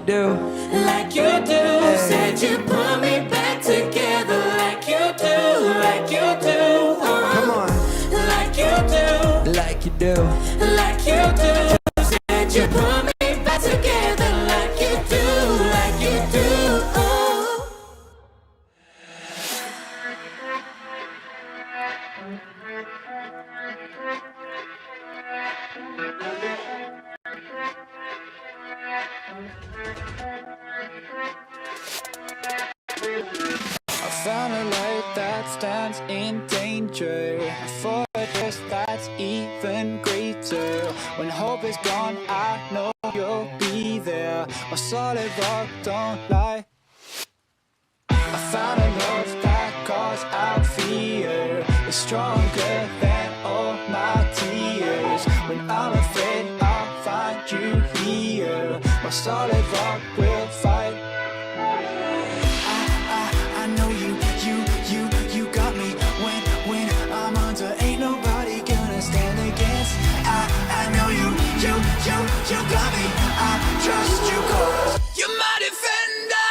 do, like you do. Said you put me back together, like you do, like you do. Come on, like you do, like you do, like you do. Said you put me back together, like you do, like you do. I found a light that stands in danger, a fortress that's even greater. When hope is gone, I know you'll be there. A solid rock, don't lie. I found a love that calls out fear. It's stronger than all my tears. When I'm afraid, I'll find you here. My solid rock will fight. I know you got me. When I'm under, ain't nobody gonna stand against. I know you got me. I trust you 'cause you're my defender.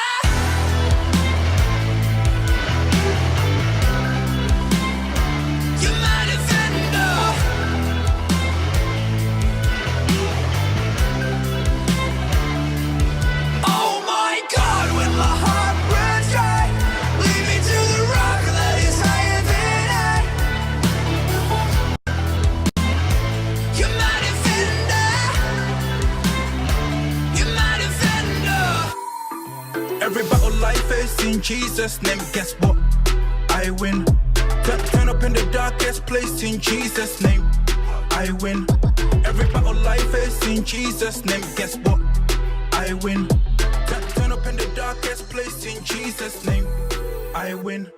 Every battle life face in Jesus' name, guess what? I win. Turn up in the darkest place in Jesus' name, I win. Every battle life face in Jesus' name, guess what? I win. Turn up in the darkest place in Jesus' name, I win.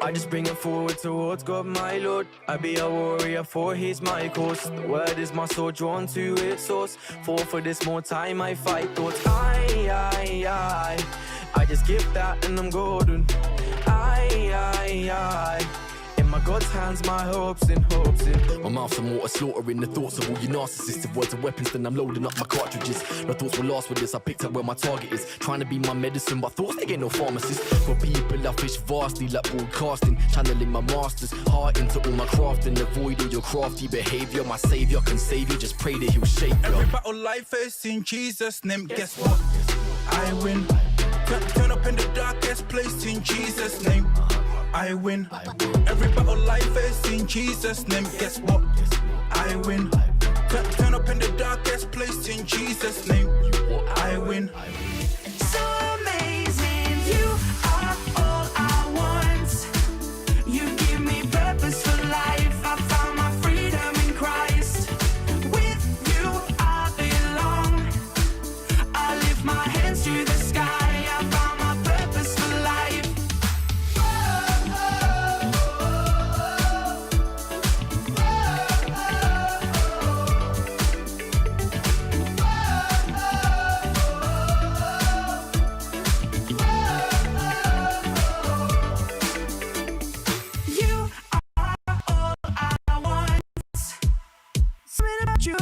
I just bring it forward towards God, my Lord. I be a warrior for He's my cause. The word is my sword, drawn to its source. For this more time I fight thoughts. I just give that and I'm golden. In my God's hands, my hopes in. My mouth's some water, slaughtering the thoughts of all you narcissists. If words are weapons, then I'm loading up my cartridges. No thoughts will last with this, I picked up where my target is. Trying to be my medicine, but thoughts, they ain't no pharmacist. For people, I fish vastly like broadcasting. Channeling my masters, heart into all my craft. And avoid all your crafty behavior. My savior can save you, just pray that he'll shape you. Every battle life face in Jesus' name, guess what? I win. Turn up in the darkest place in Jesus' name, I win. Every battle life face in Jesus' name, guess what? I win. Turn up in the darkest place in Jesus' name, I win. So amazing, you are all I want. You give me purpose for life. I found my freedom in Christ. With you I belong. I lift my hands to the sky. I found my purpose for life. You are all I want. Something about you.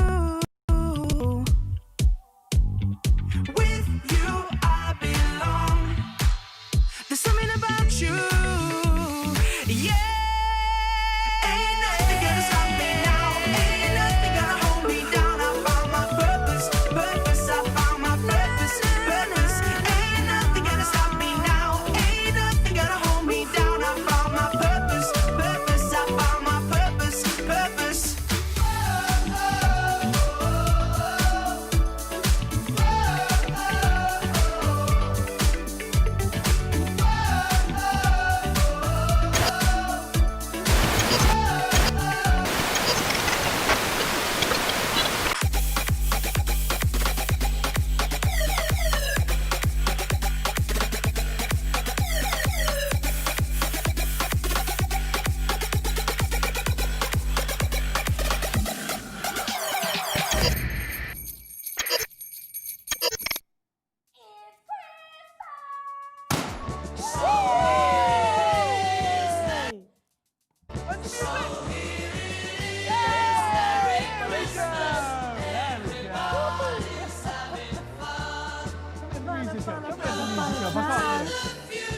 With you I belong. There's something about you. Yeah. Ain't nothing gonna stop me now. Ain't nothing gonna hold me down. I found my purpose. I found my purpose. Ain't nothing gonna stop me now. Ain't nothing gonna hold me down. I found my purpose. I found my purpose.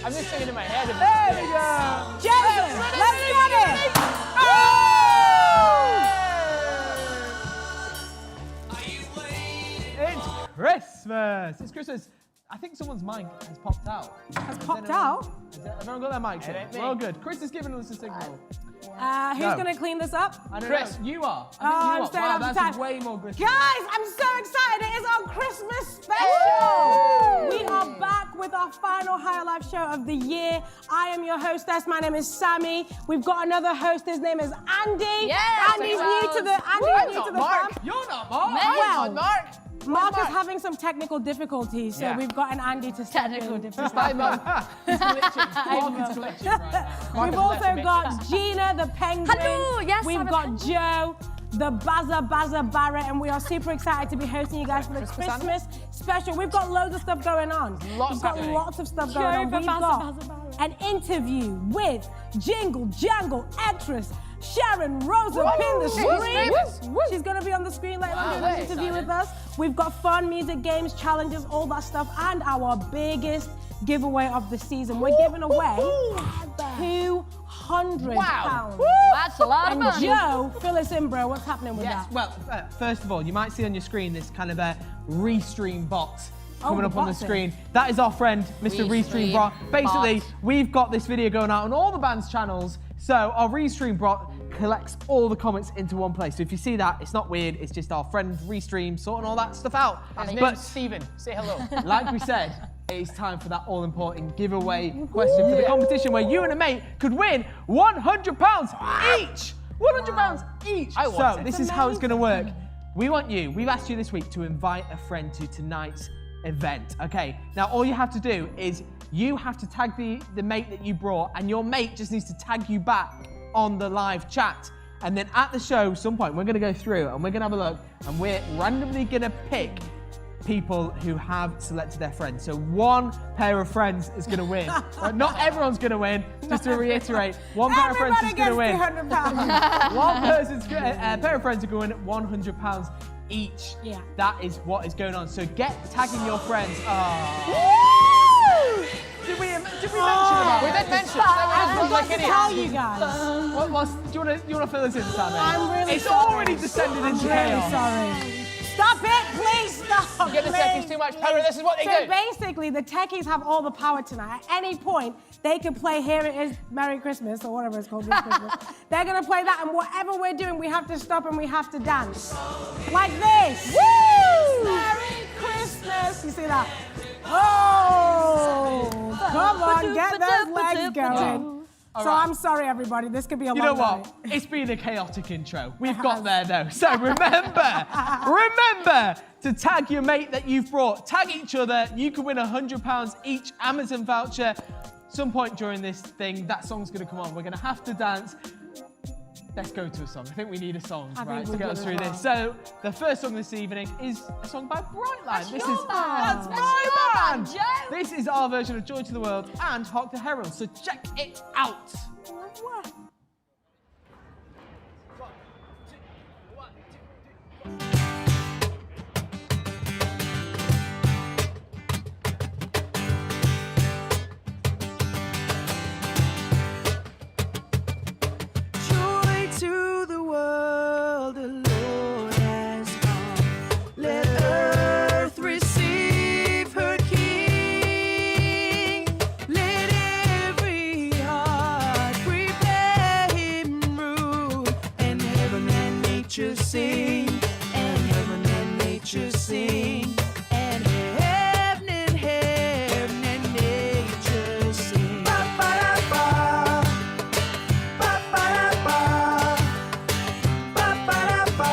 I'm just singing in my head. There we go. Jason, let's get it. It's Christmas. It's Christmas. I think someone's mic has popped out. Has popped out? Everyone got their mics in? We're all good. Chris is giving us a signal. Who's going to clean this up? I don't Chris. know. You are. Oh, I'm I think you staying are. up Wow, to that's time. way more Christmas. Guys, I'm so excited. It is our Christmas special. We are back with our final Higher Life show of the year. I am your hostess. My name is Sammy. We've got another host. His name is Andy. Yes, Andy's hello. new to the I'm not Mark. fam. You're not Mark. Well, Mark. Mark is having some technical difficulties, so Yeah. we've got an Andy to step Technical in. difficulties. Hi, Mum. Mark is glitching right now. We've also got Gina, the penguin. Hello, yes, We've I'm a got penguin. Joe, the Bazza Barrett, and we are super excited to be hosting you guys for the Christmas special. We've got loads of stuff going on. Lots We've got happening. lots of stuff going on. Joe, We've Bazza got Barrett. an interview with Jingle, Jangle, actress Sharon Rosa Pin the screen. She's going to be on the screen later on doing an interview with us. We've got fun, music, games, challenges, all that stuff, and our biggest giveaway of the season. We're giving away £200. That's a lot of And money. Joe, fill us in, bro. What's happening with Yes, that? well, first of all, you might see on your screen this kind of a restream bot coming the up on the bot's in. screen. That is our friend, Mr. Restream bot. Basically, we've got this video going out on all the band's channels, so our Restream bot collects all the comments into one place. So if you see that, it's not weird, it's just our friend Restream sorting all that stuff out. His But name's Steven. Say hello. like we said, it's time for that all-important giveaway question for the competition where you and a mate could win £100 each. £100 each. I want So it. this is how it's going to work. We've asked you this week to invite a friend to tonight's event. Okay, now all you have to do is you have to tag the mate that you brought, and your mate just needs to tag you back on the live chat. And then at the show, some point, we're going to go through and we're going to have a look, and we're randomly going to pick people who have selected their friends. So one pair of friends is going to win. Right, not everyone's going to win. Just to reiterate, one pair of friends is going to win. £200. One person's a pair of friends are going to win £100 each. Yeah. That is what is going on. So get tagging your friends. Did we mention about We it? did mention. I So forgot to tell you guys. Do you want to fill us in, Sammy? I'm really It's sorry. already descended into Really chaos. sorry. Stop it, please stop. Give the techies too much power. This is what they So do. basically, the techies have all the power tonight. At any point, they can play Here It Is, Merry Christmas, or whatever it's called this Christmas. They're gonna play that, and whatever we're doing, we have to stop and we have to dance. Like this. Woo! Merry Christmas. You see that? Oh, come on, get those legs going. So I'm sorry, everybody. This could be a You know long what? night. It's been a chaotic intro. We've got there though. So remember to tag your mate that you've brought. Tag each other. You can win £100 each Amazon voucher. Some point during this thing, that song's going to come on. We're going to have to dance. Let's go to a song. I think we need a song, right, to get us through this. So the first song this evening is a song by Brightline. That's my band. This is our version of Joy to the World and Hark the Herald. So check it out. Joy to the world, the Lord has come. Let earth receive her King. Let every heart prepare him room. And heaven and nature sing. And heaven and nature sing. And heaven and nature sing. Ba-ba-da-ba. Ba-ba-da-ba. Ba-ba-da-ba.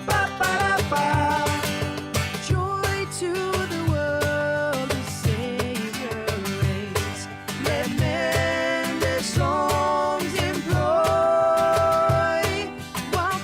Ba-ba-da-ba. Joy to the world, the Savior reigns. Let men their songs employ, while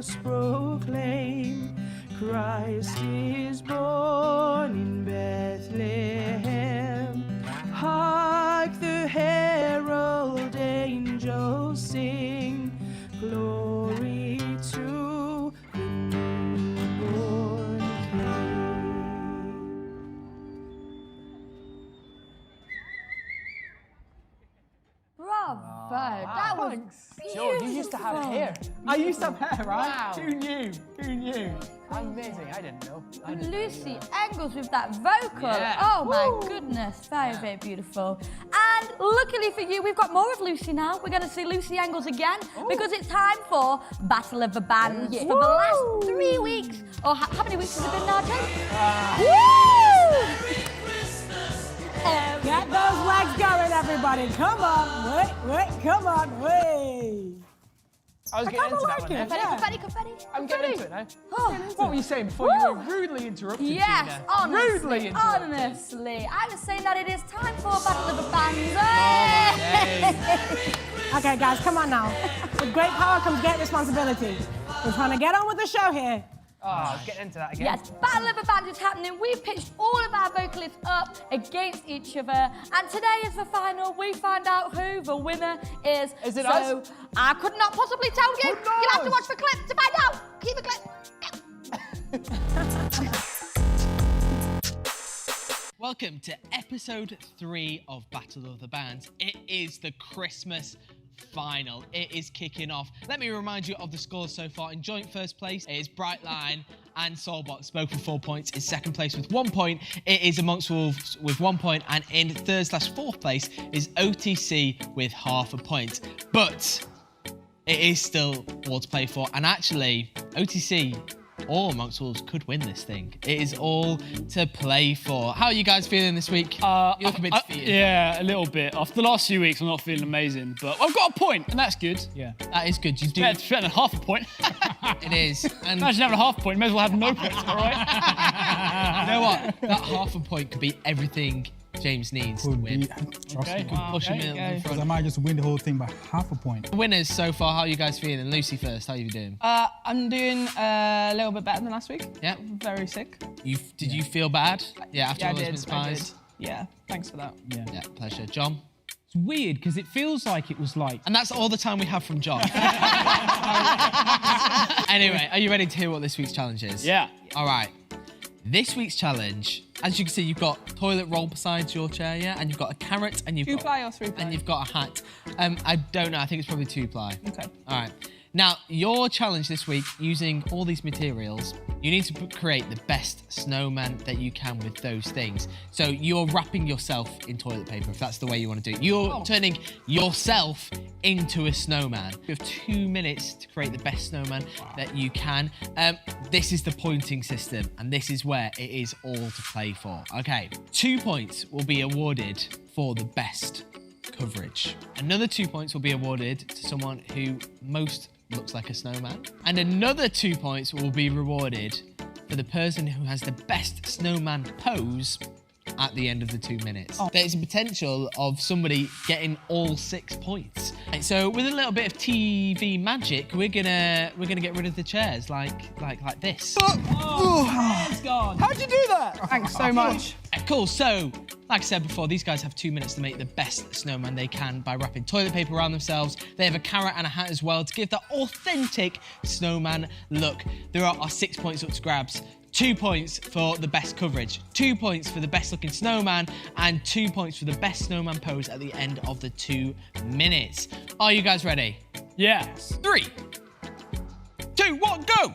angels proclaim Christ is born in Bethlehem. Hark the herald angels sing, glory to the newborn King. Bravo. That was Joe, you used to have hair. I used to have hair, right? Wow. Who knew? Who knew? Amazing. I didn't know. I didn't Lucy Engels with that vocal. Yeah. Oh my goodness, very, very beautiful. And luckily for you, we've got more of Lucy now. We're going to see Lucy Engels again because it's time for Battle of the Bands for the last 3 weeks. Or how many weeks has it been now, Joe? Get those legs going, everybody. Come on. Wait, come on. Wait. I was getting into that one. it. Then. Yeah. Confetti. I'm getting into it now. What were you saying before you were rudely interrupted, Yes, Tina? honestly, Rudely interrupted. honestly. I was saying that it is time for Battle of the Bands. Okay, guys, come on now. With great power comes great responsibility. We're trying to get on with the show here. Oh, I was getting into that again. Yes, Battle of the Bands is happening. We've pitched all of our vocalists up against each other. And today is the final. We find out who the winner is. Is it so, us? I could not possibly tell you. Who You'll have to knows? watch the clip to find out. Keep the clip. Welcome to episode 3 of Battle of the Bands. It is the Christmas final. It is kicking off. Let me remind you of the scores so far. In joint first place, it is Brightline and Soulbox, both with 4 points. In second place with 1 point, it is Amongst Wolves with 1 point. And in third/4th place is OTC with half a point. But it is still all to play for. And actually, OTC or Amongst Wolves could win this thing. It is all to play for. How are you guys feeling this week? You look a bit defeated. Yeah, a little bit. After the last few weeks, I'm not feeling amazing, but I've got a point, and that's good. Yeah. That is good. You do. It's better than half a point. It is. And Imagine having a half point. May as well have no points, all right? you know what? That half a point could be everything James needs to win. Okay. Push him in okay. front. I might just win the whole thing by half a point. The winners so far, how are you guys feeling? Lucy first, how are you doing? I'm doing a little bit better than last week. Yeah. Very sick. Did you feel bad? Yeah, after Yeah, all I those did. mince pies? Yeah, thanks for that. Yeah, pleasure. John? It's weird because it feels like it was like. And that's all the time we have from John. Anyway, are you ready to hear what this week's challenge is? Yeah. All right. This week's challenge, as you can see, you've got toilet roll beside your chair, yeah? And you've got a carrot and you've got... 2-ply or 3-ply? And you've got a hat. I don't know, I think it's probably 2-ply. Okay. All right. Now, your challenge this week, using all these materials, you need to create the best snowman that you can with those things. So you're wrapping yourself in toilet paper, if that's the way you want to do it. You're turning yourself into a snowman. You have 2 minutes to create the best snowman that you can. This is the pointing system, and this is where it is all to play for. Okay, 2 points will be awarded for the best coverage. Another 2 points will be awarded to someone who most looks like a snowman. And another 2 points will be rewarded for the person who has the best snowman pose at the end of the 2 minutes. There's a potential of somebody getting all 6 points. Right, so with a little bit of TV magic, we're gonna get rid of the chairs like this. It's gone. How'd you do that? Thanks so much. Cool, so, like I said before, these guys have 2 minutes to make the best snowman they can by wrapping toilet paper around themselves. They have a carrot and a hat as well to give that authentic snowman look. There are 6 points up to grabs. 2 points for the best coverage, 2 points for the best looking snowman, and 2 points for the best snowman pose at the end of the 2 minutes. Are you guys ready? Yes. 3, 2, 1, go!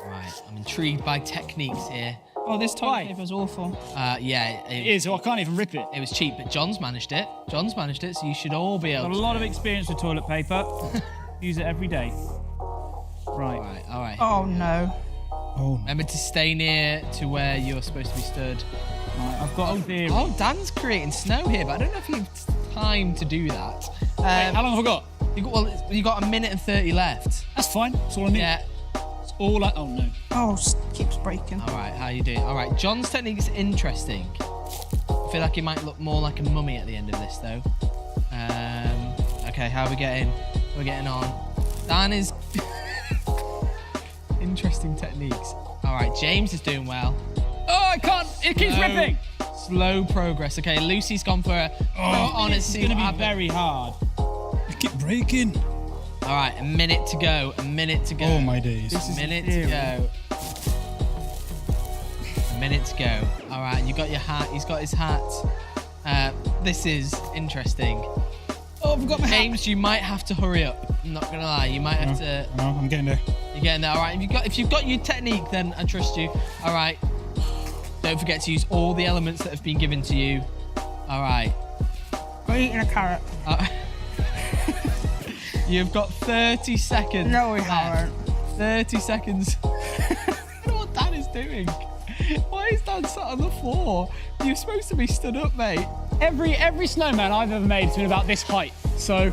Right, I'm intrigued by techniques here. Oh, this toilet paper's awful. Yeah, It is, so I can't even rip it. It was cheap, but John's managed it. John's managed it, so you should all be able Got a to. lot of experience with toilet paper. Use it every day. Right. All right. Oh, no. Oh, Remember to stay near to where you're supposed to be stood. Right, I've got a theory. Oh, Dan's creating snow here, but I don't know if you have time to do that. How long have I got? You got 1 minute and 30 left. That's fine. That's all I need. Yeah. It's all I... Oh, no. Oh, keeps breaking. All right, how you doing? All right, John's technique is interesting. I feel like he might look more like a mummy at the end of this, though. Okay, how are we getting? We're getting on. Dan is... interesting techniques. All right, James is doing well. Oh, I can't. It keeps ripping. Slow progress. Okay, Lucy's gone for a on it. It's going to be very hard. I keep breaking. All right, a minute to go. A minute to go. Oh my days. A minute to go. A minute to go. All right, you got your hat. He's got his hat. This is interesting. Oh, I've got my James, you might have to hurry up. I'm not gonna lie. You might have to. No, I'm getting there. You're getting there. All right. If you've got your technique, then I trust you. All right. Don't forget to use all the elements that have been given to you. All right. I'm eating a carrot. You've got 30 seconds. No, we haven't. 30 seconds. I don't know what Dan is doing. Why is Dan sat on the floor? You're supposed to be stood up, mate. Every snowman I've ever made has been about this height. So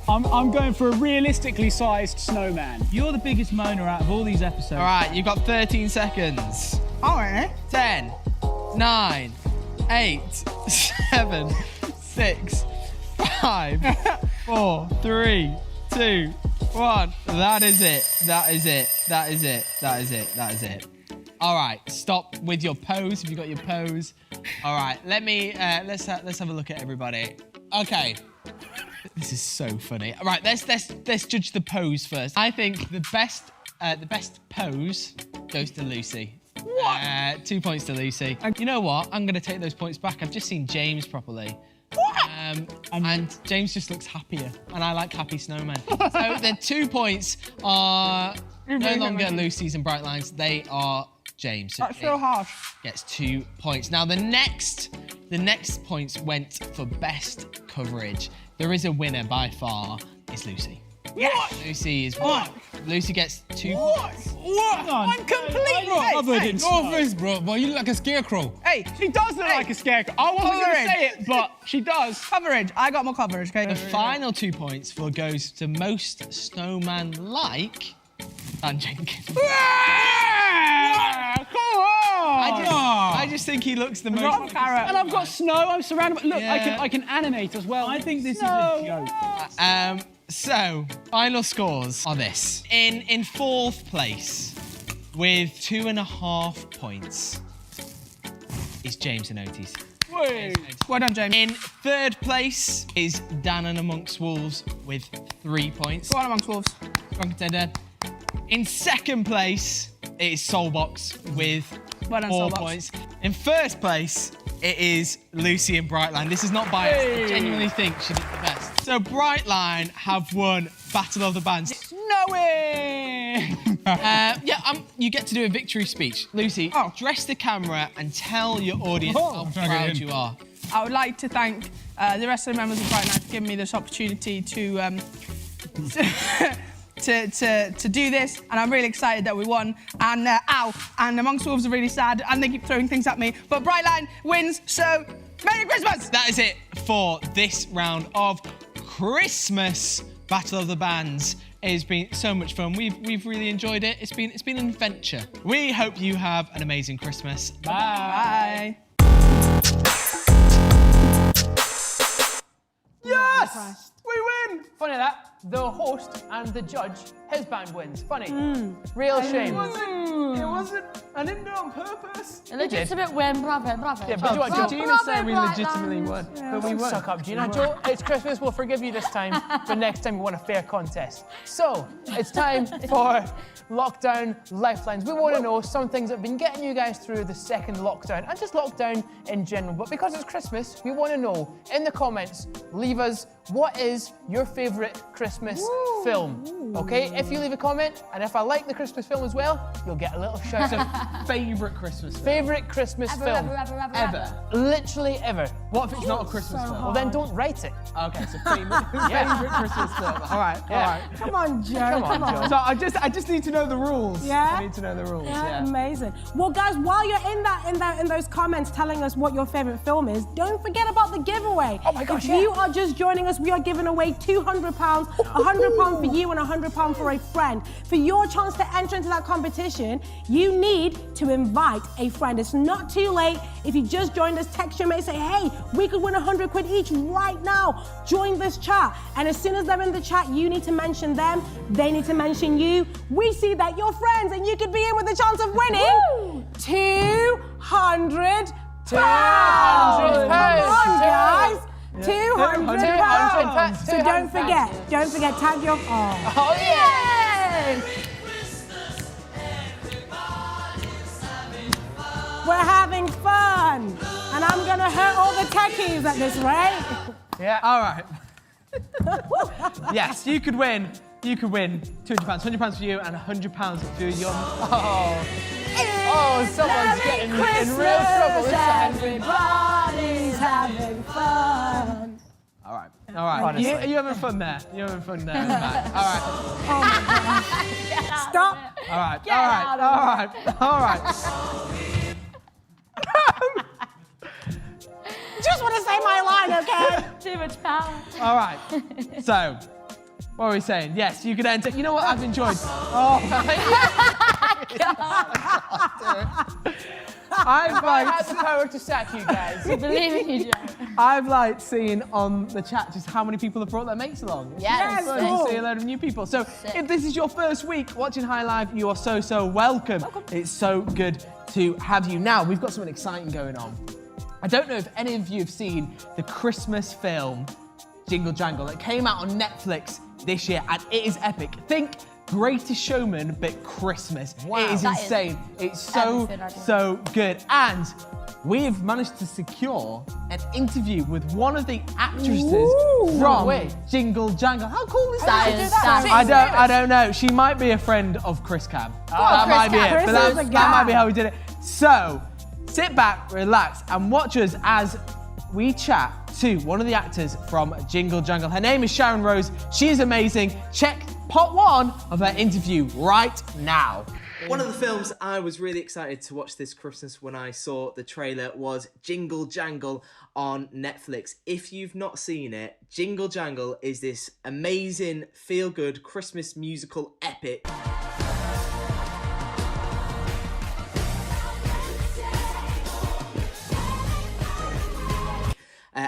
I'm going for a realistically sized snowman. You're the biggest moaner out of all these episodes. All right, you've got 13 seconds. All right. 10, 9, 8, 7, 6, 5, 4, 3, 2, 1. That is it. That is it. That is it. That is it. That is it. All right, stop with your pose if you've got your pose. All right, let's have a look at everybody. Okay. This is so funny. All right, let's judge the pose first. I think the best pose goes to Lucy. What? 2 points to Lucy. You know what? I'm going to take those points back. I've just seen James properly. What? And James just looks happier, and I like happy snowmen. So the 2 points are no longer Lucy's and Brightline's. They are James. That's so harsh. Gets 2 points. Now the next points went for best coverage. There is a winner by far. It's Lucy. Yes. Lucy is one. Lucy gets 2 points. What? I'm completely covered in snow. No offense, bro, but you look like a scarecrow. Hey, She does look like a scarecrow. I wasn't going to say it, but she does. coverage. I got more coverage, okay? The final 2 points goes to most snowman-like Dan Jenkins. Come on! I just think he looks the most. Carrot. And I've got snow. I'm surrounded by... Look, Yeah. I can animate as well. I think this is a joke. So, final scores are this. In fourth place, with 2.5 points, is James and Otis. Well done, James. In third place is Dan and Amongst Wolves with 3 points. Go on Amongst Wolves. Strong contender. In second place, it is Soulbox with Well done, 4 Soulbox. points. In first place, it is Lucy and Brightline. This is not biased. I genuinely think she did the best. So Brightline have won Battle of the Bands. No way! You get to do a victory speech. Lucy, address the camera and tell your audience how proud you are. I would like to thank the rest of the members of Bright Night for giving me this opportunity to to do this, and I'm really excited that we won. And and Amongst Wolves are really sad, and they keep throwing things at me. But Brightline wins, so Merry Christmas! That is it for this round of Christmas Battle of the Bands. It has been so much fun. We've really enjoyed it. It's been an adventure. We hope you have an amazing Christmas. Bye. Yes! We win! Funny that, the host and the judge, his band wins. Funny. Real shame. It wasn't. I didn't do it on purpose. A legitimate win, bravo. Yeah, but Bravo, Gina said we Brightline. legitimately won. But we won. Suck up, Gina. Joe, it's Christmas, we'll forgive you this time, but next time we want a fair contest. So, it's time for Lockdown Lifelines. We want to know some things that have been getting you guys through the second lockdown, and just lockdown in general. But because it's Christmas, we want to know, in the comments, leave us, what is your favourite Christmas film? Okay, if you leave a comment, and if I like the Christmas film as well, you'll get a little shout out. Favourite Christmas film. Favourite Christmas film. Ever. Literally ever. What if it's not a Christmas film? Well, then don't write it. Okay, so favourite Christmas film. All right, all right. Come on, Joe. Come on, Joe. So I just need to know the rules. Yeah? I need to know the rules. Yeah, Yeah. amazing. Well, guys, while you're in those comments telling us what your favorite film is, don't forget about the giveaway. Oh my gosh, If you are just joining us, we are giving away £200 £100 for you and £100 for a friend. For your chance to enter into that competition, you need to invite a friend. It's not too late. If you just joined us, text your mate, say, hey, we could win 100 quid each right now. Join this chat. And as soon as they're in the chat, you need to mention them. They need to mention you. We see that you're friends and you could be in with a chance of winning 200 £200. Come on, guys. £200. So don't forget, tag your. Oh, yeah. We're having fun. And I'm going to hurt all the techies at this rate. Yeah. All right. Yes, you could win. You could win £200, £100 for you, and £100 for your. Oh, someone's getting in real trouble. Everybody's having fun. All right. Are you having fun there? You're having fun there. All right. Oh my God. Stop. All right. Just want to say my line, okay? Too much power. All right. So, what are we saying? Yes, you could enter. You know what? I've enjoyed. Oh my God. I've had the power to sack you guys. We believe in you, Joe. I've seen on the chat just how many people have brought their mates along. Yes. Fun to see a load of new people. So if this is your first week watching High Live, you are so welcome. It's so good to have you. Now, we've got something exciting going on. I don't know if any of you have seen the Christmas film Jingle Jangle that came out on Netflix this year, and it is epic. Think Greatest Showman, but Christmas. Wow. It is insane. It's so good. And we've managed to secure an interview with one of the actresses from Jingle Jangle. How cool is that? I don't know. She might be a friend of Chris Cam. That might be it. But that might be how we did it. So sit back, relax, and watch us as we chat to one of the actors from Jingle Jangle. Her name is Sharon Rose. She is amazing. Check part 1 of her interview right now. One of the films I was really excited to watch this Christmas when I saw the trailer was Jingle Jangle on Netflix. If you've not seen it, Jingle Jangle is this amazing, feel-good Christmas musical epic.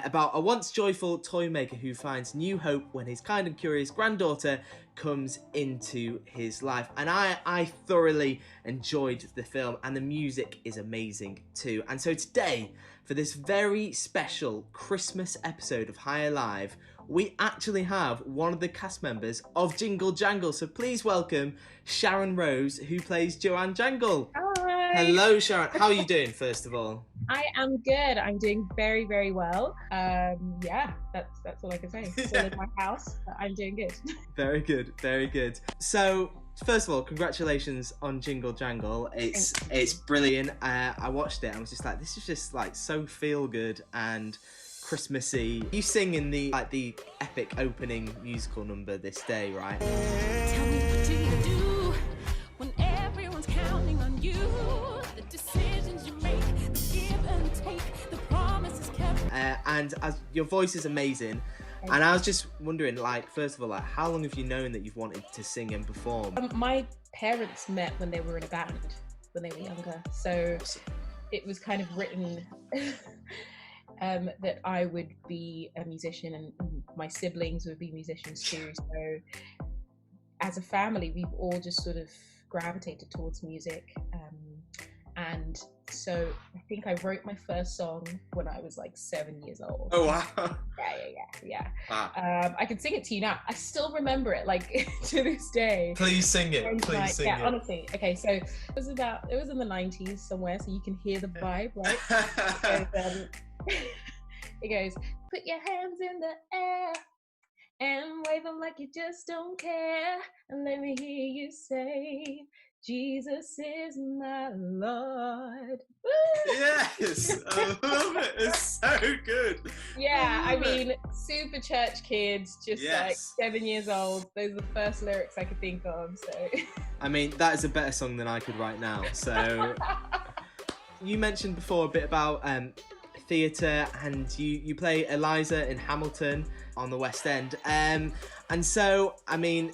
About a once joyful toy maker who finds new hope when his kind and curious granddaughter comes into his life. And I thoroughly enjoyed the film, and the music is amazing too. And so today, for this very special Christmas episode of Higher Live, we actually have one of the cast members of Jingle Jangle. So please welcome Sharon Rose, who plays Joanne Jangle. Hi. Hello, Sharon. How are you doing, first of all? I am good. I'm doing very, very well. Yeah, that's all I can say. Still in my house, but I'm doing good. Very good, very good. So, first of all, congratulations on Jingle Jangle. It's brilliant. I watched it and I was just like, this is just like so feel good and Christmassy. You sing in the epic opening musical number this day, right? Tell me, what do you do when everyone's counting on you? The decisions you make, the give and take, the promises kept. And as your voice is amazing. And I was just wondering, first of all, how long have you known that you've wanted to sing and perform? My parents met when they were in a band, when they were younger. So it was kind of written that I would be a musician and my siblings would be musicians too. So as a family, we've all just sort of gravitated towards music. And so I think I wrote my first song when I was 7 years old. Oh, wow. Yeah. Wow. I can sing it to you now. I still remember it, to this day. Please sing it. Please sing it. Yeah, honestly. Okay, so it was in the 90s somewhere, so you can hear the vibe, right? It goes, put your hands in the air and wave them like you just don't care. And let me hear you say, Jesus is my Lord. Woo! Yes, I love it. It's so good. Yeah, I mean, super church kids, just 7 years old. Those are the first lyrics I could think of. So, I mean, that is a better song than I could write now. So, you mentioned before a bit about theatre, and you play Eliza in Hamilton on the West End. And so, I mean,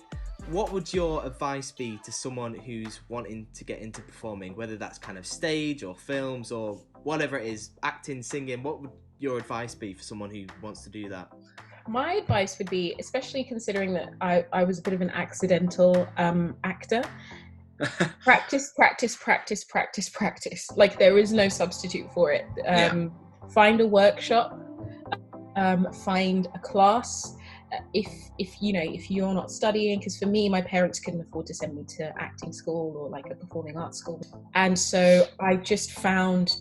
what would your advice be to someone who's wanting to get into performing, whether that's kind of stage or films or whatever it is, acting, singing? What would your advice be for someone who wants to do that? My advice would be, especially considering that I was a bit of an accidental actor, practice. Like, there is no substitute for it. Find a workshop, find a class. If you're not studying, because for me, my parents couldn't afford to send me to acting school or like a performing arts school, and so I just found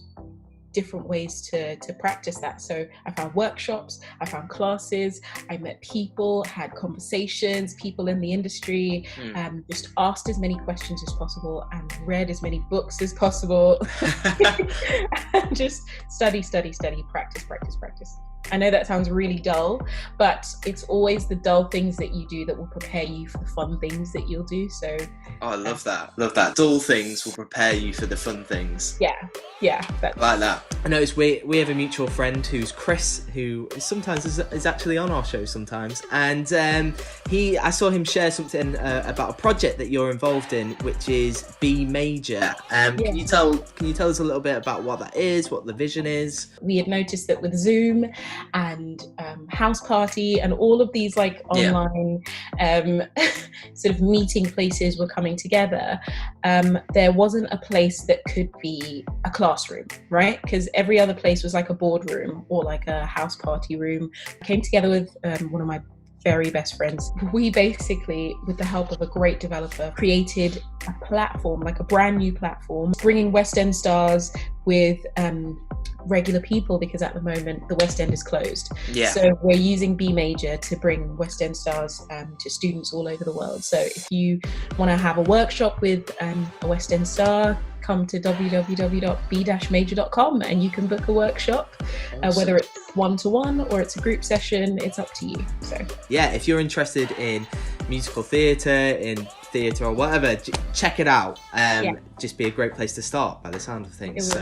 different ways to practice that. So I found workshops, I found classes, I met people, had conversations, people in the industry, just asked as many questions as possible and read as many books as possible. And just study, practice. I know that sounds really dull, but it's always the dull things that you do that will prepare you for the fun things that you'll do. So I love that. Dull things will prepare you for the fun things. Yeah, that's like that. I noticed we have a mutual friend who's Chris, who sometimes is actually on our show sometimes, and I saw him share something about a project that you're involved in, which is B Major. Can you tell us a little bit about what that is, what the vision is? We had noticed that with Zoom and House Party and all of these like online sort of meeting places were coming together, there wasn't a place that could be a classroom, right? Because every other place was like a boardroom or like a house party room. I came together with one of my very best friends. We basically, with the help of a great developer, created a platform, like a brand new platform, bringing West End stars with regular people, because at the moment the West End is closed. So we're using B Major to bring West End stars to students all over the world. So if you want to have a workshop with a West End star, come to www.b-major.com and you can book a workshop. Whether it's one-to-one or it's a group session, it's up to you. So if you're interested in musical theatre, or whatever, check it out. Just be a great place to start by the sound of things.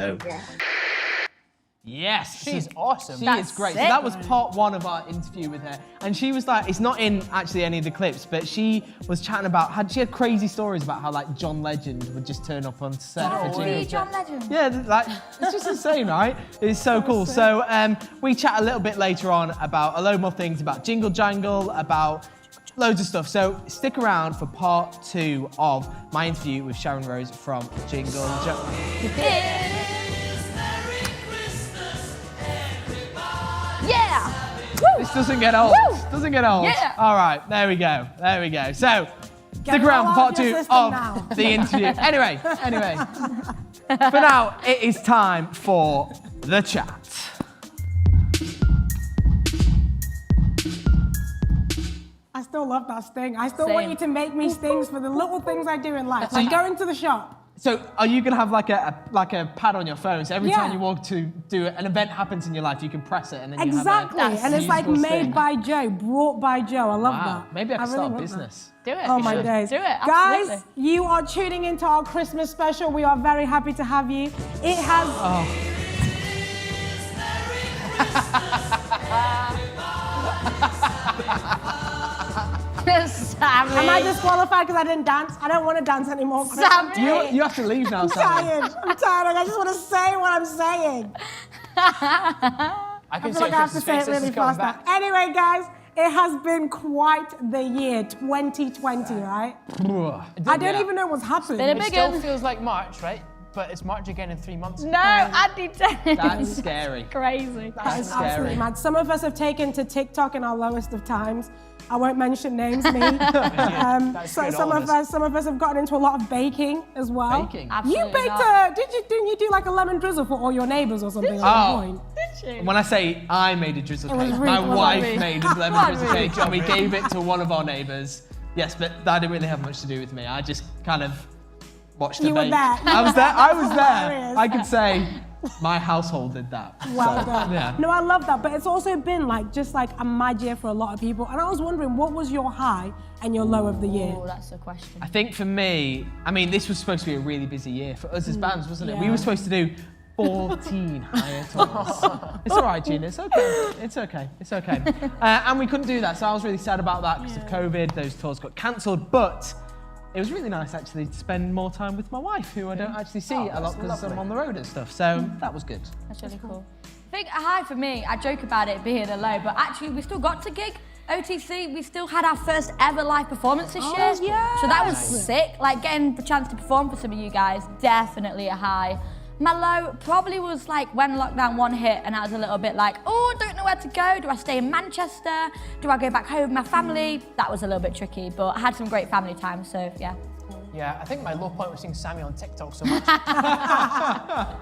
Yes, she's awesome. She is great. So that was part one of our interview with her, and she was like, it's not in actually any of the clips, but she was chatting about she had crazy stories about how like John Legend would just turn up on set for Jingle. John Legend. Yeah, like it's just insane, right? It's so cool. So we chat a little bit later on about a load more things about Jingle Jangle, about loads of stuff. So stick around for part 2 of my interview with Sharon Rose from Jingle Jangle. Yeah! This doesn't get old. Doesn't get old. Yeah. All right, there we go. So stick around for part 2 of the interview. Anyway. For now, it is time for the chat. I still love that sting. I still want you to make me stings for the little things I do in life. Like going to the shop. So are you gonna have like a pad on your phone? So every time you walk to do it, an event happens in your life, you can press it and then you have and it's like made by Joe, brought by Joe. I love that. Maybe I can start a business. Do it. Oh my days. Do it. Guys, Absolutely. you are tuning into our Christmas special. We are very happy to have you. It has. Sammy. Am I disqualified because I didn't dance? I don't want to dance anymore. Sammy. You have to leave now, I'm Sammy. I'm tired. I just want to say what I'm saying. I feel like I have to say it really fast now. Anyway, guys, it has been quite the year, 2020, right? I don't even know what's happened. It still feels like March, right? But it's March again in 3 months. No, Andy. That's scary. Crazy. That is absolutely mad. Some of us have taken to TikTok in our lowest of times. I won't mention names, me. So some of us have gotten into a lot of baking as well. Baking? You baked didn't you do like a lemon drizzle for all your neighbours or something at one point? Did you? When I say I made a drizzle cake, Ruth, my wife wasn't it? made a lemon drizzle cake and we gave it to one of our neighbours. Yes, but that didn't really have much to do with me. I just kind of watched her You were bake. there. I was there. Hilarious. I could say my household did that. Well So, done. yeah. No, I love that. But it's also been like just like a mad year for a lot of people. And I was wondering, what was your high and your low of the year? Oh, that's the question. I think for me, I mean, this was supposed to be a really busy year for us as bands, wasn't it? We were supposed to do 14 higher taller. It's all right, Gina. It's okay. It's okay. It's okay. And we couldn't do that, so I was really sad about that because of COVID. Those tours got cancelled, but it was really nice actually to spend more time with my wife, who I don't actually see a lot because I'm on the road and stuff. So that was good. That's really cool. I think a high for me, I joke about it being a low, but actually we still got to gig. OTC, we still had our first ever live performance this year. Yeah. So that was sick. Like getting the chance to perform for some of you guys, definitely a high. My low probably was like when lockdown 1 hit and I was a little bit like, oh, I don't know where to go. Do I stay in Manchester? Do I go back home with my family? That was a little bit tricky, but I had some great family time, so yeah. Yeah, I think my low point was seeing Sammy on TikTok so much.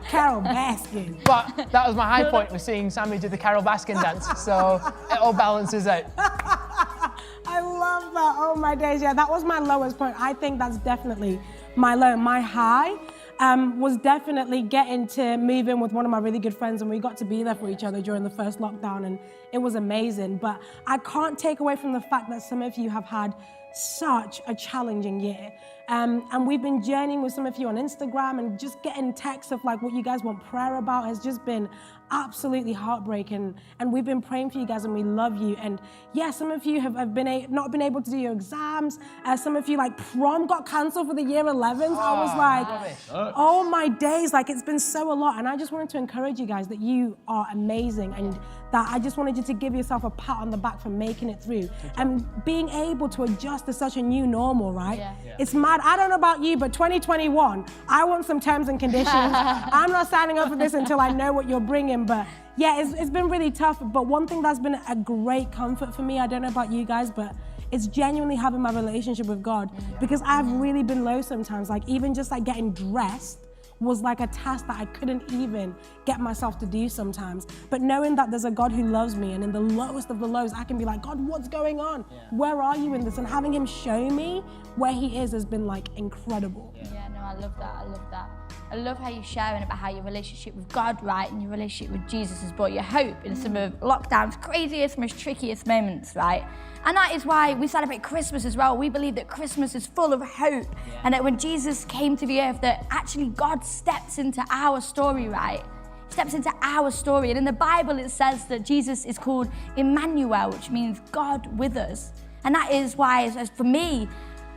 Carol Baskin. But that was my high point, was seeing Sammy do the Carol Baskin dance, so it all balances out. I love that. Oh my days. Yeah, that was my lowest point. I think that's definitely my low. My high was definitely getting to move in with one of my really good friends, and we got to be there for each other during the first lockdown, and it was amazing. But I can't take away from the fact that some of you have had such a challenging year. And we've been journeying with some of you on Instagram, and just getting texts of like what you guys want prayer about has just been absolutely heartbreaking. And we've been praying for you guys, and we love you. And yeah, some of you have not been able to do your exams. Some of you, like prom got cancelled for the year 11s. I was like, oh my days, like it's been so a lot. And I just wanted to encourage you guys that you are amazing, and that I just wanted you to give yourself a pat on the back for making it through and being able to adjust to such a new normal, right? Yeah. It's mad. I don't know about you, but 2021, I want some terms and conditions. I'm not signing up for this until I know what you're bringing, but yeah, it's been really tough. But one thing that's been a great comfort for me, I don't know about you guys, but it's genuinely having my relationship with God, because I've really been low sometimes. Like even just like getting dressed was like a task that I couldn't even get myself to do sometimes. But knowing that there's a God who loves me, and in the lowest of the lows, I can be like, God, what's going on? Yeah. Where are you in this? And having him show me where he is has been like incredible. Yeah, no, I love that, I love that. I love how you're sharing about how your relationship with God, right, and your relationship with Jesus has brought you hope in some of lockdown's craziest, most trickiest moments, right? And that is why we celebrate Christmas as well. We believe that Christmas is full of hope, and that when Jesus came to the earth, that actually God steps into our story, right? He steps into our story. And in the Bible, it says that Jesus is called Emmanuel, which means God with us. And that is why, as for me,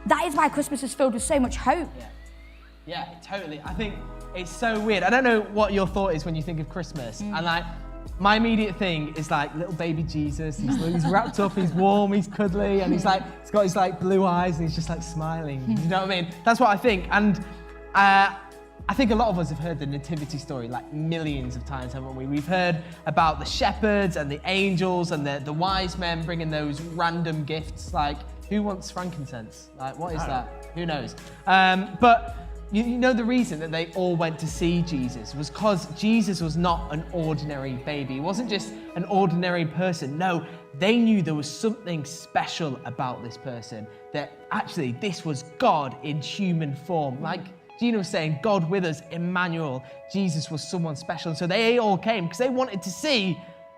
that is why Christmas is filled with so much hope. Yeah, totally. I think it's so weird. I don't know what your thought is when you think of Christmas. And like, my immediate thing is like little baby Jesus. He's wrapped up, he's warm, he's cuddly, and he's got his like blue eyes, and he's just like smiling. You know what I mean? That's what I think. And I think a lot of us have heard the nativity story like millions of times, haven't we? We've heard about the shepherds and the angels and the wise men bringing those random gifts. Like, who wants frankincense? Like, what is that? Who knows? But you know the reason that they all went to see Jesus was because Jesus was not an ordinary baby. He wasn't just an ordinary person. No, they knew there was something special about this person, that actually this was God in human form. Like Gina was saying, God with us, Emmanuel. Jesus was someone special. And so they all came because they wanted to see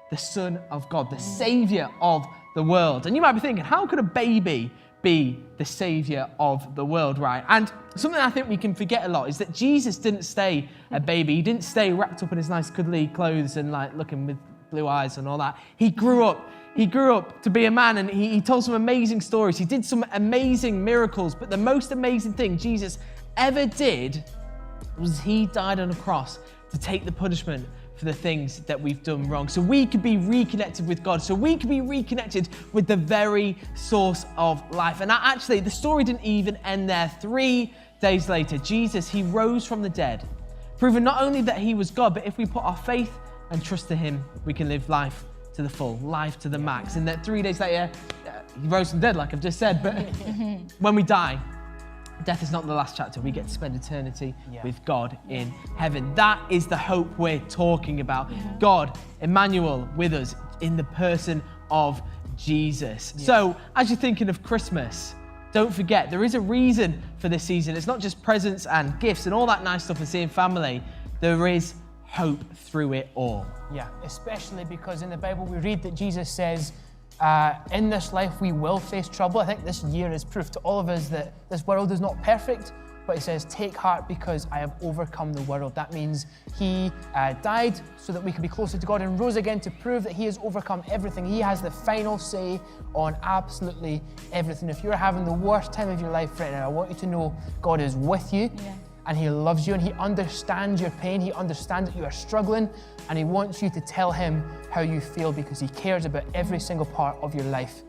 the Son of God, the Savior of the world. And you might be thinking, how could a baby be the Savior of the world, right? And something I think we can forget a lot is that Jesus didn't stay a baby. He didn't stay wrapped up in his nice cuddly clothes and like looking with blue eyes and all that. He grew up. He grew up to be a man, and he told some amazing stories. He did some amazing miracles, but the most amazing thing Jesus ever did was he died on a cross to take the punishment for the things that we've done wrong, so we could be reconnected with God, so we could be reconnected with the very source of life. And actually, the story didn't even end there. 3 days later, Jesus, he rose from the dead, proving not only that he was God, but if we put our faith and trust to him, we can live life to the full, life to the max. And that 3 days later, he rose from the dead, like I've just said, but when we die, death is not the last chapter. We get to spend eternity with God in heaven. That is the hope we're talking about. God, Emmanuel, with us in the person of Jesus. So as you're thinking of Christmas, don't forget, there is a reason for this season. It's not just presents and gifts and all that nice stuff and seeing family. There is hope through it all. Yeah, especially because in the Bible we read that Jesus says, in this life we will face trouble. I think this year is proof to all of us that this world is not perfect, but but he says, take heart because I have overcome the world. That means he died so that we could be closer to God and rose again to prove that he has overcome everything. He has the final say on absolutely everything. If you're having the worst time of your life right now, I want you to know God is with you. Yeah. And he loves you and he understands your pain. He understands that you are struggling and he wants you to tell him how you feel because he cares about every single part of your life.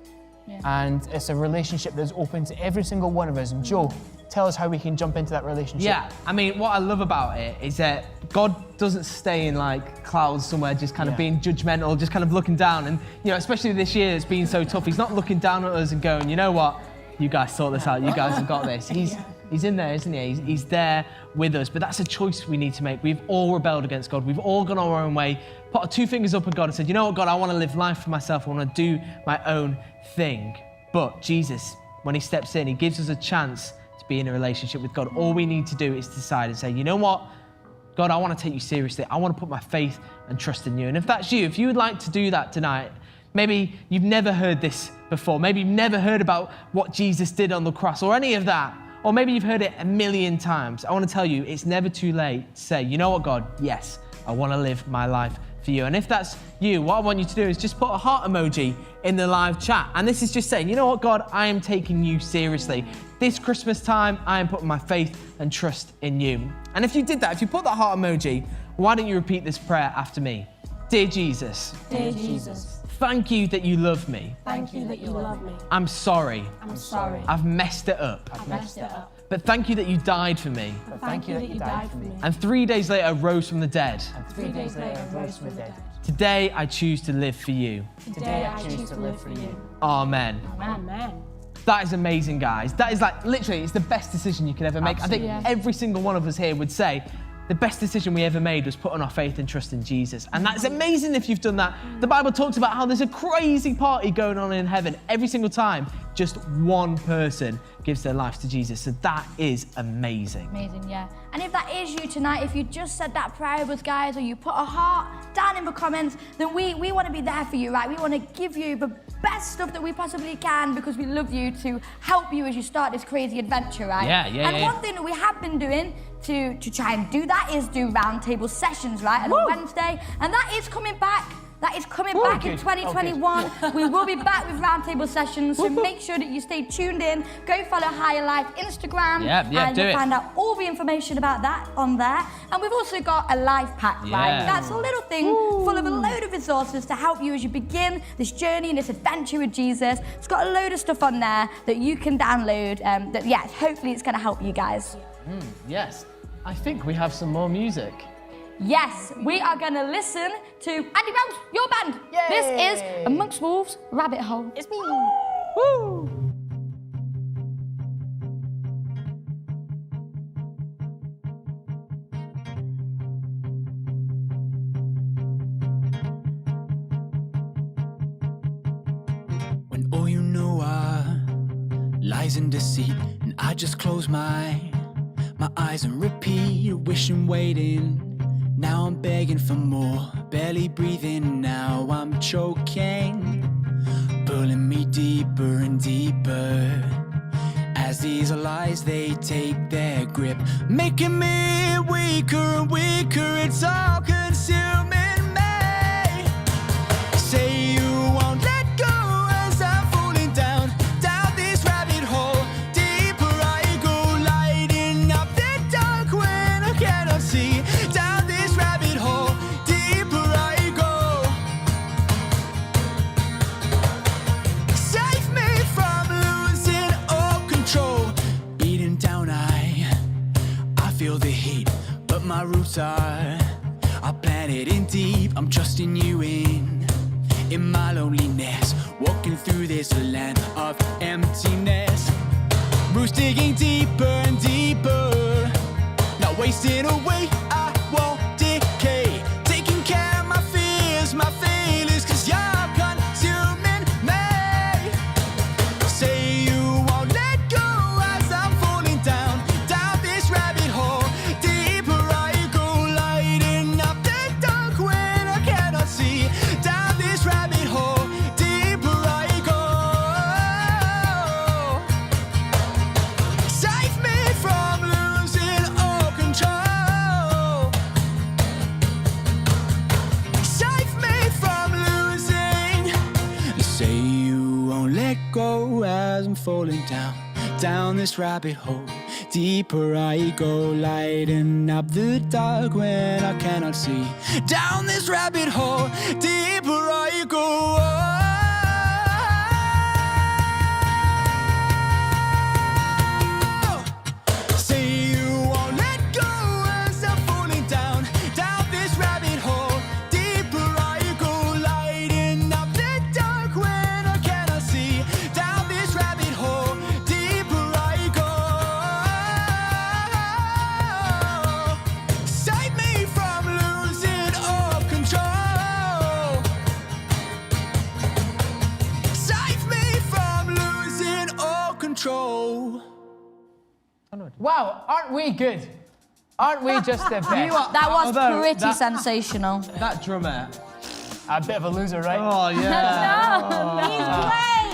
Yeah. And it's a relationship that's open to every single one of us. And Joe, tell us how we can jump into that relationship. Yeah, I mean, what I love about it is that God doesn't stay in like clouds somewhere just kind of being judgmental, just kind of looking down. And, you know, especially this year it's been so tough. He's not looking down at us and going, you know what, you guys sort this out, you guys have got this. He's in there, isn't he? He's there with us. But that's a choice we need to make. We've all rebelled against God. We've all gone our own way, put our two fingers up at God and said, you know what, God, I want to live life for myself. I want to do my own thing. But Jesus, when he steps in, he gives us a chance to be in a relationship with God. All we need to do is decide and say, you know what, God, I want to take you seriously. I want to put my faith and trust in you. And if that's you, if you would like to do that tonight, maybe you've never heard this before. Maybe you've never heard about what Jesus did on the cross or any of that. Or maybe you've heard it a million times. I want to tell you, it's never too late to say, you know what, God, yes, I want to live my life for you. And if that's you, what I want you to do is just put a heart emoji in the live chat. And this is just saying, you know what, God, I am taking you seriously. This Christmas time, I am putting my faith and trust in you. And if you did that, if you put that heart emoji, why don't you repeat this prayer after me? Dear Jesus. Dear Jesus. Thank you that you love me. Thank you that you love me. I'm sorry. I'm sorry. I've messed it up. I've messed it up. But thank you that you died for me. But thank you that you died for me. And 3 days later rose from the dead. And 3 days later, rose from the dead. Today I choose to live for you. Today I choose to live for you. Amen. Amen. That is amazing, guys. That is like, literally, it's the best decision you could ever make. Absolutely. I think every single one of us here would say, the best decision we ever made was putting our faith and trust in Jesus. And that's amazing if you've done that. The Bible talks about how there's a crazy party going on in heaven every single time just one person gives their life to Jesus. So that is amazing. Amazing, yeah. And if that is you tonight, if you just said that prayer with us, guys, or you put a heart down in the comments, then we want to be there for you, right? We want to give you the best stuff that we possibly can because we love you to help you as you start this crazy adventure, right? And one thing that we have been doing to try and do that is do roundtable sessions, right? On a Wednesday, and that is coming back. That is coming back in 2021. We will be back with roundtable sessions, so make sure that you stay tuned in. Go follow Higher Life Instagram, and you'll find out all the information about that on there. And we've also got a life pack, right? That's a little thing full of a load of resources to help you as you begin this journey and this adventure with Jesus. It's got a load of stuff on there that you can download. Hopefully it's going to help you guys. Yes, I think we have some more music. Yes, we are going to listen to Andy Rose, your band. Yay. This is Amongst Wolves, Rabbit Hole. It's me. Woo! When all you know are lies and deceit, and I just close my eyes and repeat, wishing, waiting. Now I'm begging for more, barely breathing, now I'm choking, pulling me deeper and deeper, as these lies, they take their grip, making me weaker and weaker, it's all consuming me. Say you won't let go as I'm falling down this rabbit hole, deeper I go, lighting up the dark when I cannot see. My roots are planted in deep. I'm trusting you in my loneliness, walking through this land of emptiness. Roots digging deeper and deeper, not wasting away. I won't decay, taking care of my fears, my failures, 'cause you're consuming me. Say you won't let go as I'm falling down this rabbit hole. Down this rabbit hole, deeper I go. Save me from losing. falling down this rabbit hole. Deeper I go, lighting up the dark when I cannot see. Down this rabbit hole, deeper I go. Say you won't let go as I'm falling down this rabbit hole. Deeper I go, lighting up the dark when I cannot see. Down this rabbit hole, deeper I go. Save me from losing all control. Save me from losing all control. Wow, aren't we good? Aren't we just the best? That was pretty sensational. That drummer. A bit of a loser, right? Oh, yeah. He's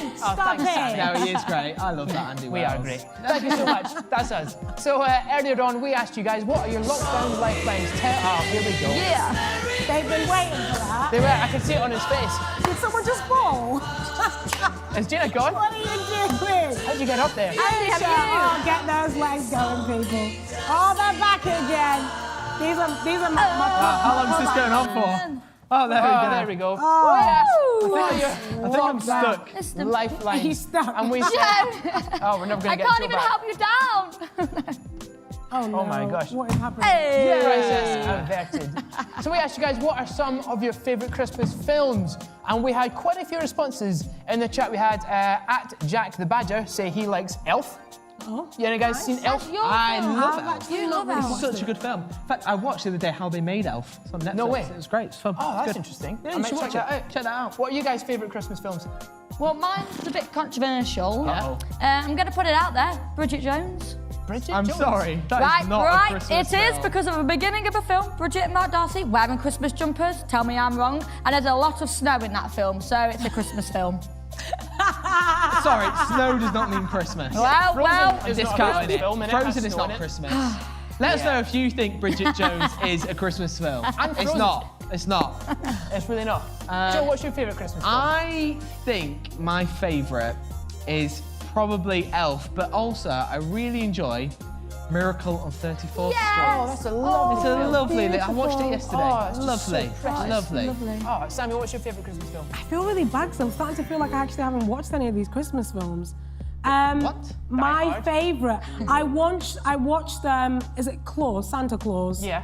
great. Stop it. No, he is great. I love that, Andy. We are great. Thank you so much. That's us. So earlier on, we asked you guys, what are your lockdown lifelines? Here we go. Yeah. They've been waiting for that. They were. I can see it on his face. Did someone just fall? Is Gina gone? What are you doing? How'd you get up there? Oh, get those legs going, people. Oh, they're back again. These are my How long is this going on for? Oh, there we go. Oh, I think I'm stuck. Lifelines. He's stuck. And we said, oh, we're never going to get I can't to even it back. help you down. Oh, no. Oh my gosh. What is happening? Hey. Crisis averted. So we asked you guys, what are some of your favourite Christmas films? And we had quite a few responses in the chat. We had at Jack the Badger say he likes Elf. Oh, you guys seen Elf? I love Elf. You love Elf. It's such a good film. In fact, I watched the other day how they made Elf. It's on Netflix. No way. It was great. It's fun. Oh, It's that's good. interesting. Yeah, I you might should check watch that it. out. Check that out. What are you guys' favourite Christmas films? Well, mine's a bit controversial. Uh-oh. I'm going to put it out there. Bridget Jones. Bridget I'm Jones. sorry. That Right, is not a right. Christmas It is film. because of the beginning of the film. Bridget and Mark Darcy wearing Christmas jumpers. Tell me I'm wrong. And there's a lot of snow in that film, so it's a Christmas film. Sorry, snow does not mean Christmas. Well, is not a discounting Christmas it. film, and it has Frozen is snow in not it. Christmas. Let us know if you think Bridget Jones is a Christmas film. And It's Frozen. not. It's not. It's really not. Joe, what's your favourite Christmas film? I think my favourite is probably Elf, but also I really enjoy Miracle on 34th Street. Oh, that's a lovely It's a film. lovely. I watched it yesterday. Oh, it's just lovely. so precious. Lovely. Oh, Samuel, what's your favourite Christmas film? I feel really bad because I'm starting to feel like I actually haven't watched any of these Christmas films. What? My Hard? favourite. I watched. Is it Claus? Santa Claus. Yeah.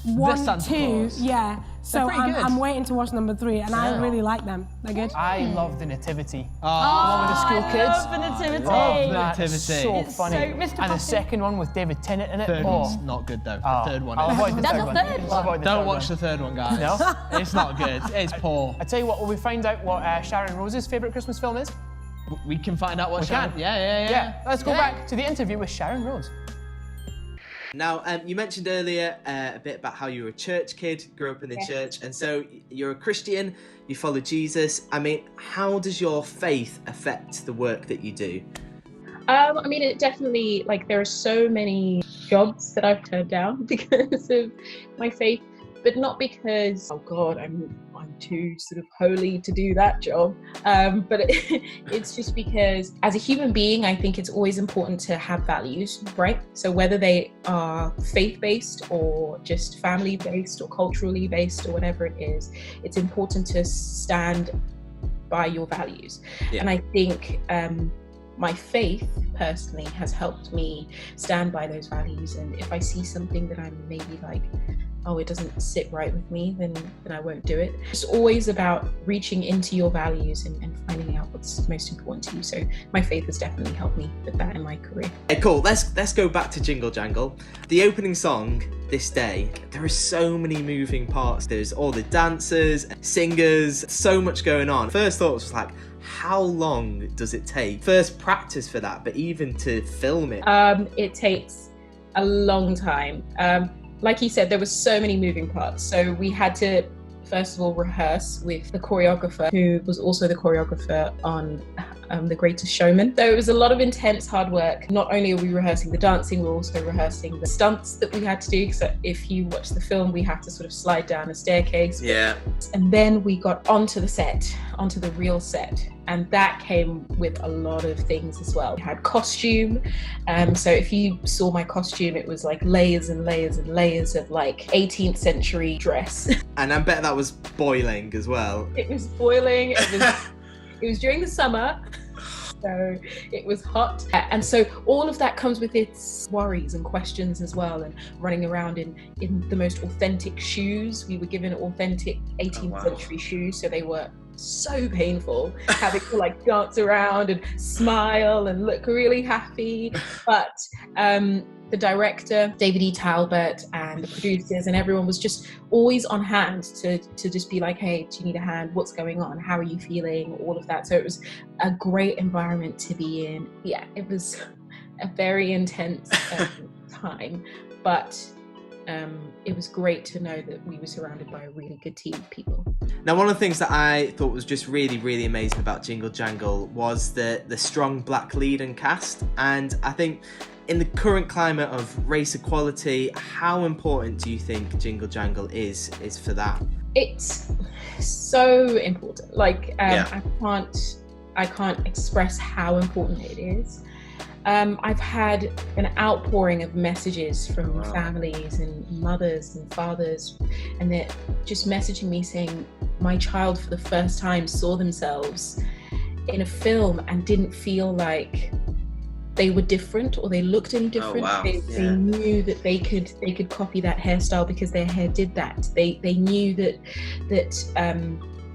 1, Santa 2. Claus. Yeah. So pretty good. I'm waiting to watch number 3, and I really like them. They're good. I love The Nativity. Oh, The one with the school kids. love The Nativity. Love that. Nativity. So It's funny. so- Mr. And the Poppins. second one with David Tennant in it. Third oh. one's not good though. Oh, The third one I'll is. avoid the That's third the one. third I'll avoid the Don't third watch one. the third one, guys. No? It's not good. It's poor. I tell you what, will we find out what Sharon Rose's favourite Christmas film is? We can find out what We Sharon. can. Yeah. Let's go back to the interview with Sharon Rose. Now, you mentioned earlier a bit about how you were a church kid, grew up in the church, and so you're a Christian, you follow Jesus. I mean, how does your faith affect the work that you do? I mean, it definitely, like, there are so many jobs that I've turned down because of my faith, but not because, oh God, I'm too sort of holy to do that job. But it's just because as a human being, I think it's always important to have values, right? So whether they are faith-based or just family-based or culturally based or whatever it is, it's important to stand by your values. Yeah. And I think my faith personally has helped me stand by those values, and if I see something that I'm maybe like, oh, it doesn't sit right with me, then I won't do it. It's always about reaching into your values and finding out what's most important to you. So my faith has definitely helped me with that in my career. Cool, let's go back to Jingle Jangle. The opening song, This Day, there are so many moving parts. There's all the dancers, singers, so much going on. First thought was like, how long does it take? First practice for that, but even to film it. It takes a long time. Like you said, there were so many moving parts. So we had to, first of all, rehearse with the choreographer, who was also the choreographer on The Greatest Showman. So it was a lot of intense, hard work. Not only are we rehearsing the dancing, we're also rehearsing the stunts that we had to do. So if you watch the film, we have to sort of slide down a staircase. Yeah. And then we got onto the set onto the real set, and that came with a lot of things as well. I had costume, so if you saw my costume, it was like layers and layers and layers of like 18th century dress. And I bet that was boiling as well. It was boiling. It was during the summer, so it was hot. And so all of that comes with its worries and questions as well, and running around in the most authentic shoes. We were given authentic 18th century shoes, so they were so painful, having to like dance around and smile and look really happy. But the director, David E. Talbot, and the producers and everyone was just always on hand to just be like, hey, do you need a hand? What's going on? How are you feeling? All of that. So it was a great environment to be in. Yeah, it was a very intense time, but it was great to know that we were surrounded by a really good team of people. Now, one of the things that I thought was just really, really amazing about Jingle Jangle was the strong black lead and cast. And I think in the current climate of race equality, how important do you think Jingle Jangle is for that? It's so important. Like, I can't express how important it is. I've had an outpouring of messages from families and mothers and fathers, and they're just messaging me saying, my child for the first time saw themselves in a film and didn't feel like they were different or they looked any different. They knew that they could copy that hairstyle because their hair did that. They knew that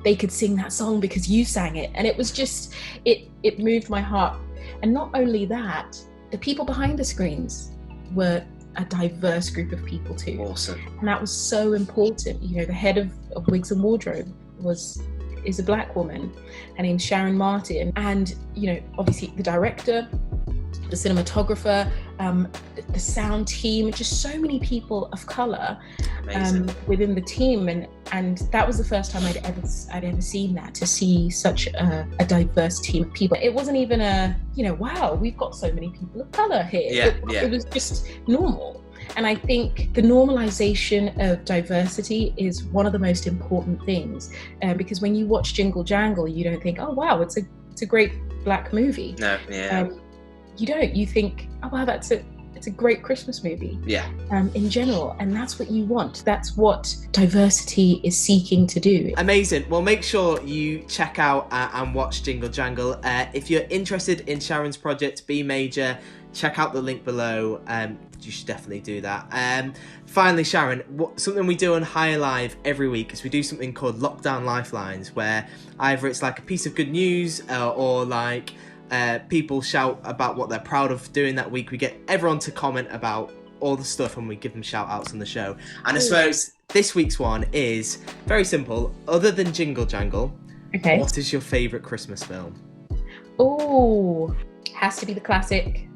they could sing that song because you sang it, and it was just it moved my heart. And not only that, the people behind the screens were a diverse group of people too. Awesome. And that was so important. You know, the head of Wigs and Wardrobe is a black woman. Her name's Sharon Martin. And, you know, obviously the director, the cinematographer, the sound team, just so many people of color within the team, and that was the first time I'd ever seen that, to see such a diverse team of people. It wasn't even wow, we've got so many people of color here. It was just normal. And I think the normalization of diversity is one of the most important things, because when you watch Jingle Jangle, you don't think, oh wow, it's a great black movie. No, you don't. You think, oh wow, it's a great Christmas movie. In general, and that's what you want. That's what diversity is seeking to do. Amazing. Well, make sure you check out and watch Jingle Jangle. If you're interested in Sharon's project, B Major, check out the link below. You should definitely do that. Finally, Sharon, something we do on Higher Live every week is we do something called Lockdown Lifelines, where either it's like a piece of good news or like people shout about what they're proud of doing that week. We get everyone to comment about all the stuff and we give them shout outs on the show. And I suppose this week's one is very simple. Other than Jingle Jangle, what is your favourite Christmas film? Oh, has to be the classic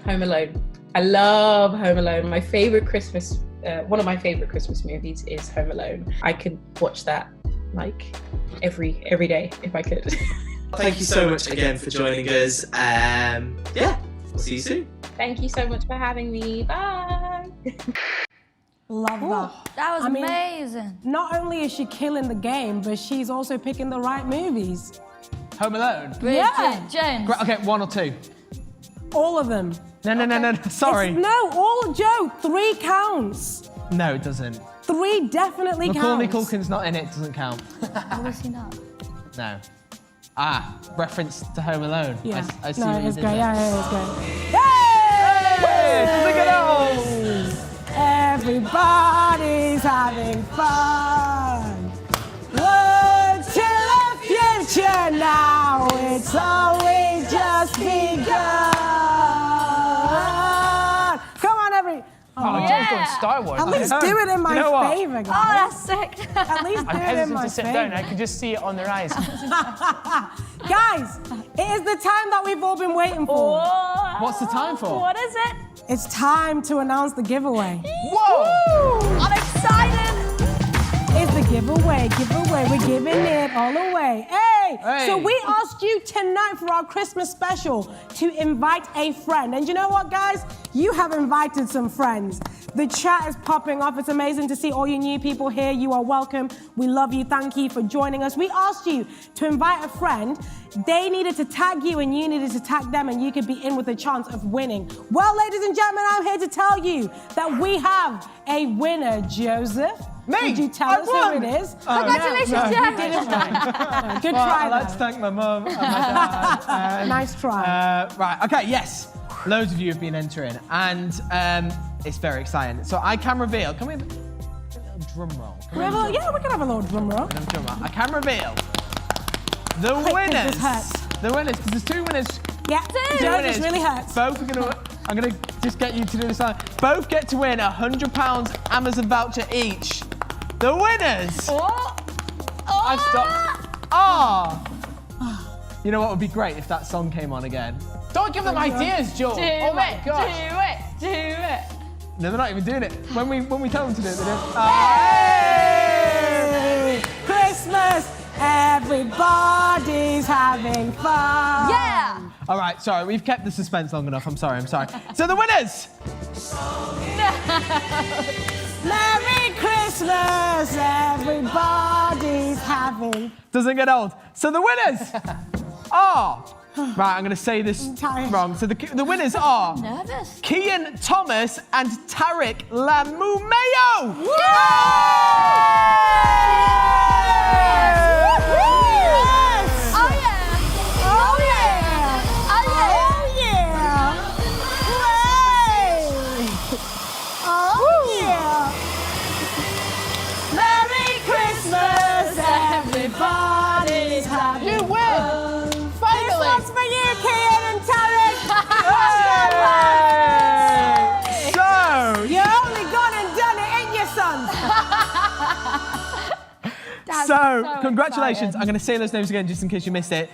Home Alone. I love Home Alone. My favourite Christmas, one of my favourite Christmas movies is Home Alone. I could watch that like every day if I could. Thank you so much again for joining us. We'll see you soon. Thank you so much for having me. Bye. Love that. That was amazing. Not only is she killing the game, but she's also picking the right movies. Home Alone? Yeah. James. Okay, one or two? All of them. No, sorry. Joe, 3 counts. No, it doesn't. 3 definitely counts. Macaulay Culkin's not in it, doesn't count. How is he not? No. Reference to Home Alone. Yeah. I see no, what you it's did great. there. Yeah, it's great. Hey! Look at that! Everybody's having fun. Look to the future now. It's only just begun. Come on, Joe's going Star Wars. At least do it in my favour, guys. Oh, that's sick. At least do I'm it in hesitant my to sit favour. down. I can just see it on their eyes. Guys, it is the time that we've all been waiting for. What's the time for? What is it? It's time to announce the giveaway. Whoa! I'm excited. It's the giveaway. We're giving it all away. Hey! So we asked you tonight for our Christmas special to invite a friend. And you know what, guys? You have invited some friends. The chat is popping off. It's amazing to see all you new people here. You are welcome. We love you. Thank you for joining us. We asked you to invite a friend. They needed to tag you and you needed to tag them and you could be in with a chance of winning. Well, ladies and gentlemen, I'm here to tell you that we have a winner, Joseph. Me? Could you tell us who it is? Congratulations, no, Jeff. you didn't win. Good Well, try, I'd like though. to thank my mum and my dad. Nice try. Right, okay, yes. Loads of you have been entering, and it's very exciting. So I can reveal. Can we have a little drum roll? Yeah, we can have a little drum roll. I can reveal the winners. This hurts. The winners, because there's two winners. Yeah, Joe, this really hurts. Both are gonna. I'm gonna just get you to do this line. Both get to win £100 Amazon voucher each. The winners. I've stopped. You know what would be great if that song came on again? Don't give them ideas, Joe. Oh my gosh. Do it. No, they're not even doing it. When we tell them to do it, they don't. Hey! Christmas, everybody's having fun. Yeah. All right, sorry, we've kept the suspense long enough. I'm sorry. So the winners. Merry Christmas, everybody's having. Doesn't get old. So the winners are. Right, I'm going to say this wrong. So the winners are Nervous. Kian Thomas and Tariq Lamumeo. Everybody's having You win! fun. Finally! This one's for you, Kian and Tarek. So You only gone and done it, ain't you, sons? So congratulations. I'm going to say those names again just in case you missed it.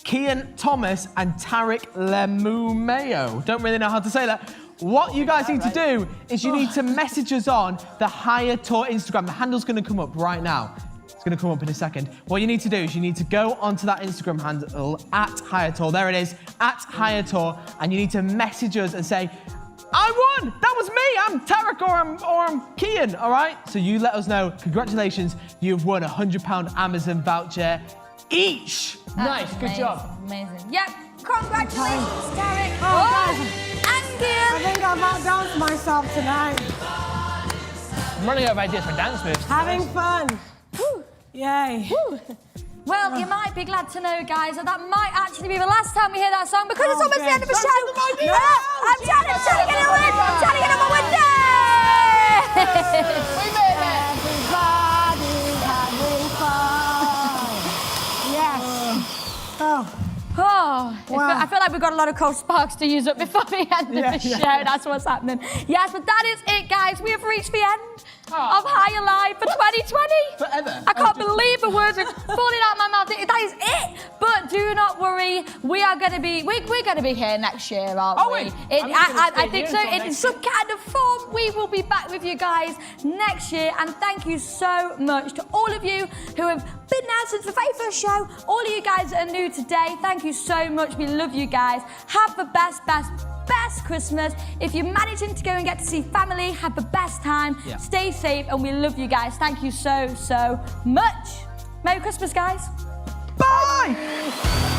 Kian Thomas and Tariq Lamumeo. Don't really know how to say that. What you guys need to do is you need to message us on the Higher Tour Instagram. The handle's going to come up right now. It's going to come up in a second. What you need to do is you need to go onto that Instagram handle at Higher Tour. There it is, at Higher Tour. And you need to message us and say, I won! That was me! I'm Tarek or I'm Kian, all right? So you let us know. Congratulations, you've won £100 Amazon voucher each. Nice, good job. Amazing. Yep, congratulations, Tarek. Oh, guys. And Kian. I think I've outdanced myself tonight. I'm running out of ideas for dance moves. Having fun. Yay. Well, you might be glad to know, guys, that might actually be the last time we hear that song because it's almost the end of the show. I'm trying to get it away. I'm trying to get it my window. We made it. Everybody's having fun. Yes. I feel like we've got a lot of cold sparks to use up before the end of the show. That's what's happening. Yes, but that is it, guys. We have reached the end of Higher Live for 2020. Forever. I can't believe the words are falling out of my mouth. That is it. But do not worry. We are going to be we're going to be here next year, aren't we? I think so. In some kind of form, we will be back with you guys next year. And thank you so much to all of you who have been there since the very first show. All of you guys that are new today, thank you so much. We love you guys. Have the best Christmas. If you're managing to go and get to see family, have the best time. Yeah. Stay safe, and we love you guys. Thank you so much. Merry Christmas, guys. Bye!